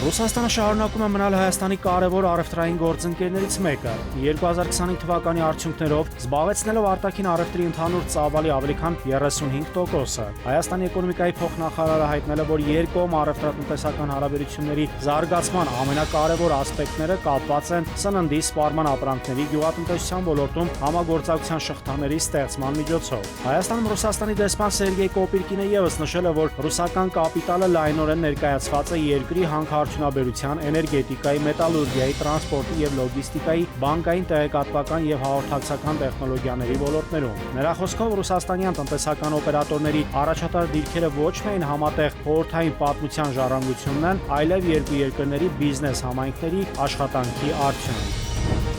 Ռուսաստանը շարունակում է մնալ Հայաստանի կարևոր առևտրային գործընկերներից մեկը։ 2025 թվականի արդյունքներով զբաղեցնելով արտաքին առևտրի ընդհանուր ծավալի ավելի քան 35%-ը։ Հայաստանի էկոնոմիկայի փոխնախարարը հայտնել է, որ երկկողմ առևտրատնտեսական հարաբերությունների զարգացման ամենակարևոր ասպեկտները կապված են սննդի, սպառման ապրանքների, գյուղատնտեսության ոլորտում համագործակցության շղթաների ստեղծման միջոցով։ Հայաստանում Ռուսաստանի դեսպան Սերգեյ Կոպիրկինը ևս նշել է, որ ռուսական կապիտալը լայնորեն ներկայացված է երկրի հանքարդյունաբերության, էներգետիկայի, մետալուրգիայի, տրանսպորտի և լոգիստիկայի, բանկային, տեղեկատվական և հաղորդակցական տեխնոլոգիաների ոլորտներում։ Նրա խոսքով ռուսաստանյան տնտեսական օպերատորների առաջատար դիրքերը ոչ միայն համատեղ խորհրդային պատմության ժառանգությունն են, այլև երկու երկրների բիզնես համայնքների աշխատանքի արդյունք։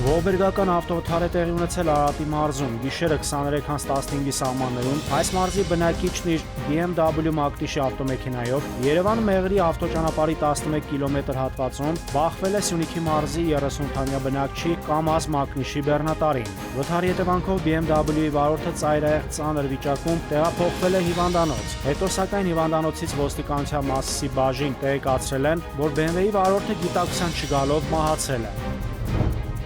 Ողբերգական ավտովթար է տեղի ունեցել Արարատի մարզում, գիշերը 23:15-ի սահմաններում։ Այս մարզի բնակիչն իր BMW մակնիշի ավտոմեքենայով Երևան-Մեղրի ավտոճանապարհի 11 կիլոմետր հատվածում բախվել է Սյունիքի մարզի 30-ամյա բնակչի ԿամԱԶ մակնիշի բեռնատարին։ Վթարի հետևանքով BMW-ի վարորդը ծայրահեղ ծանր վիճակում տեղափոխվել է հիվանդանոց։ Հետո սակայն հիվանդանոցից ոստիկանության Մասիսի բաժին տեղեկացրել են, որ BMW-ի վարորդը գիտակցության չգալով մահացել է։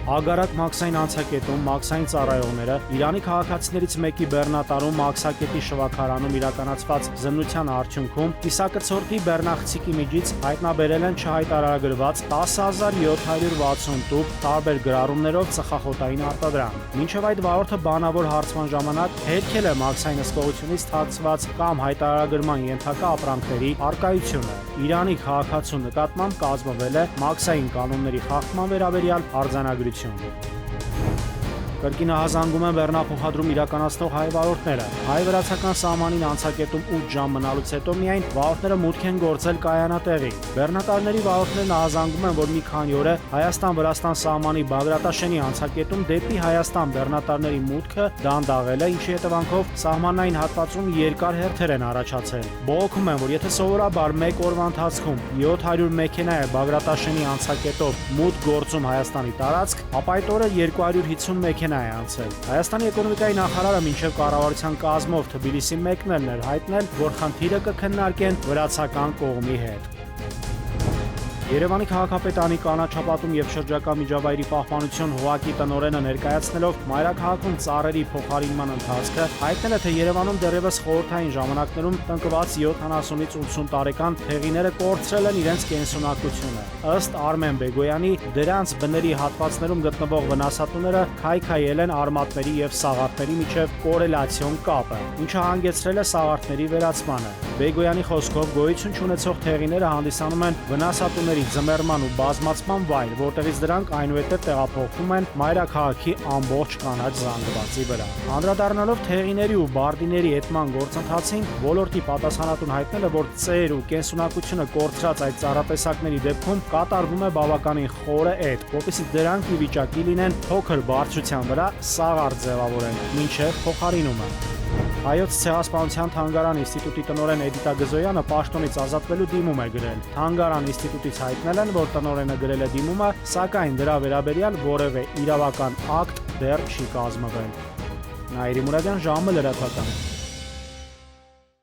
Ագարակ մաքսային անցակետում մաքսային ծառայողները Իրանի քաղաքացիներից մեկի բեռնատարում մաքսակետի շվաքարանում իրականացված զննության արդյունքում կիսակցորդի բեռնախցիկի միջից հայտնաբերել են չհայտարարագրված 10,760 տուփ տարբեր գրառումներով ծխախոտային արտադրանք։ Մինչև այդ վարորդը բանավոր հարցման ժամանակ հերքել է մաքսային հսկողությունից թաքցված կամ հայտարարագրման ենթակա ապրանքների առկայությունը։ Իրանի քաղաքացու նկատմամբ կազմվել է մաքսային կանոնների խախտման վերաբերյալ արձանագրություն։ Կրկինահազանգում են բեռնափոխադրում իրականացնող հայ վարորդները։ Հայ-վրացական սահմանին անցակետում 8 ժամ մնալուց հետո միայն վարորդները մուտք են գործել կայանատեղի։ Բեռնատարների վարորդներն ահազանգում են, որ մի քանի օր է Հայաստան-Վրաստան սահմանի Բագրատաշենի անցակետում դեպի Հայաստան բեռնատարների մուտքը դանդաղել է, ինչի հետևանքով սահմանային հատվածում երկար հերթեր են առաջացել։ Բողոքում են, որ եթե սովորաբար մեկ օրվա ընթացքում 700 մեքենա է Բագրատաշենի անցակետով մուտք գործում Հայաստանի տարածք, ապա այդ օրը 250 մեքենա է անցել։ Հայաստանի էկոնոմիկայի նախարարը մինչև կառավարության կազմով Թբիլիսի մեկնելն էր հայտնել, որ խնդիրը կքննարկեն վրացական կողմի հետ։ Երևանի քաղաքապետարանի կանաչապատում և շրջակա միջավայրի պահպանություն ՀՈԱԿ-ի տնօրենը ներկայացնելով մայրաքաղաքում ծառերի փոխարինման ընթացքը հայտնել է, թե Երևանում դեռևս խորհրդային ժամանակներում տնկված 70-ից 80 տարեկան հեղիները կորցրել են իրենց կենսունակությունը։ Ըստ Արմեն Բեգոյանի, դրանց բների հատվածներում գտնվող վնասատուները քայքայել են արմատների և սաղարթների միջև կորելացիոն կապը, ինչը հանգեցրել է սաղարթների վերացմանը։ Բեգոյանի խոսքով գոյություն չունեցող հեղիները հանդիսանում են վնասատուների ձմեռման ու բազմացման վայր, որտեղից դրանք այնուհետև տեղափոխվում են մայրաքաղաքի ամբողջ կանաչ զանգվածի վրա։ Անդրադառնալով թեղիների ու բարդիների էտման գործընթացին, ոլորտի պատասխանատուն հայտնել է, որ ծեր ու կենսունակությունը կորցրած այդ ծառատեսակների դեպքում կատարվում է բավականին խորը էտ, որպեսզի դրանք ի վիճակի լինեն փոքր բարձրության վրա սաղարթ ձևավորեն, մինչև փոխարինումը։ Հայոց ցեղասպանության թանգարան ինստիտուտի տնօրեն Էդիտա Գզոյանը պաշտոնից ազատվելու դիմում է գրել։ Թանգարան ինստիտուտից հայտնել են, որ տնօրենը գրել է դիմումը, սակայն դրա վերաբերյալ որևէ իրավական ակտ դեռ չի կազմվել։ Նաիրի Մուրադյան, ժամը լրատվական։